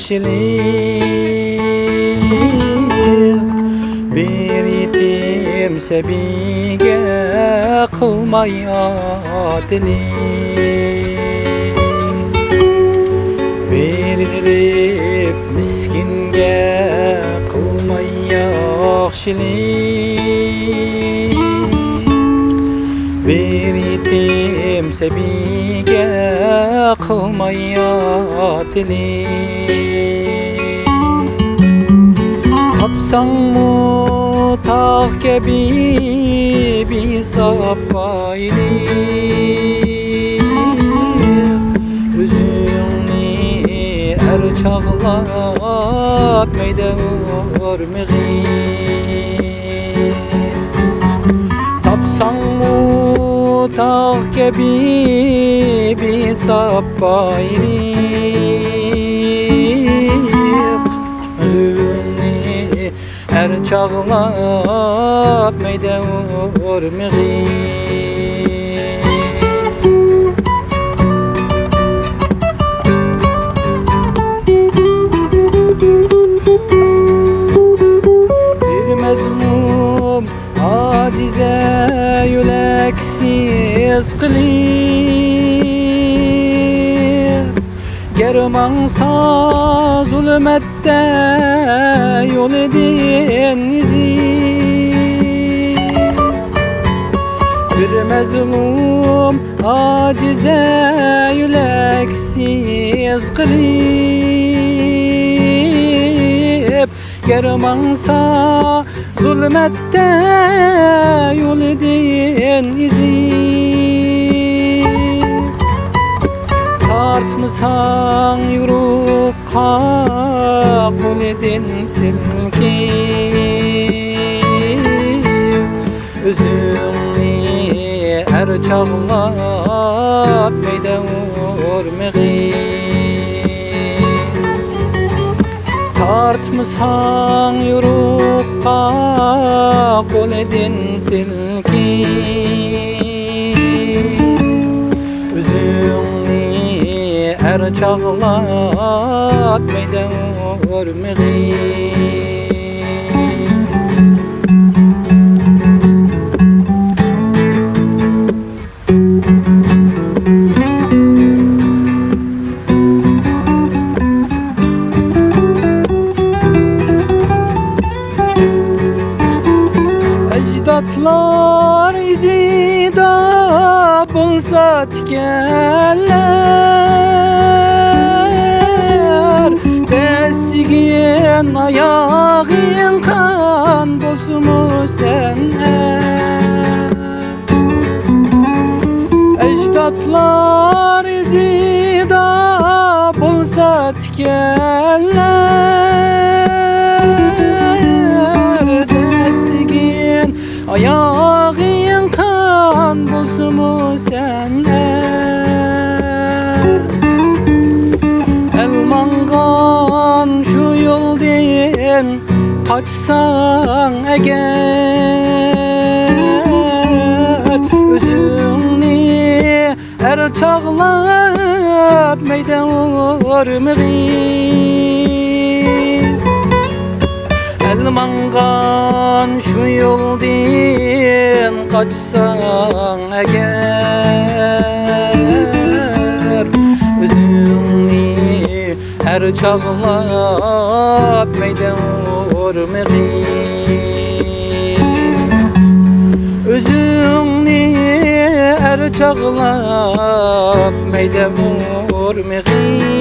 Bir yetim sebiga qilmay adilik, berib miskinga qilmay yaxshilik. Bir yetim sebiga qilmay adilik. Tapsang mutaq kabi bisapaylik, o'zingni er chaqlab mayda urmag'in. Tapsang mutaq kabi bisapaylik, her çağlap meyde urmag'in. Bir mezlum acize yüleksiz qilib, germansa zulmette yol edin izi. Bir mezlum acize yüleksiz qilib, germansa zulmette yol edin izi. Tartmasan yurukka qul edin silkib, o'zingni er chaqlab mayda urmag'in. Tartmasan yurukka qul edin silkib, o'zingni er çağlap mayda urmag'in. Ecdatlar izida bulsa tikenler, desigin ayağın kan bolsun mu sene? Ecdatlar izida bulsa tikenler, desigin ayağın kan bolsun mu sene? Elmangan şu yoldan kaçsan eğer, özünni er çağlap mayda urmag'in. Elmangan şu yoldan kaçsan eğer, özünni her çağlap mayda urmag'in. Özünni her çağlap mayda urmag'in.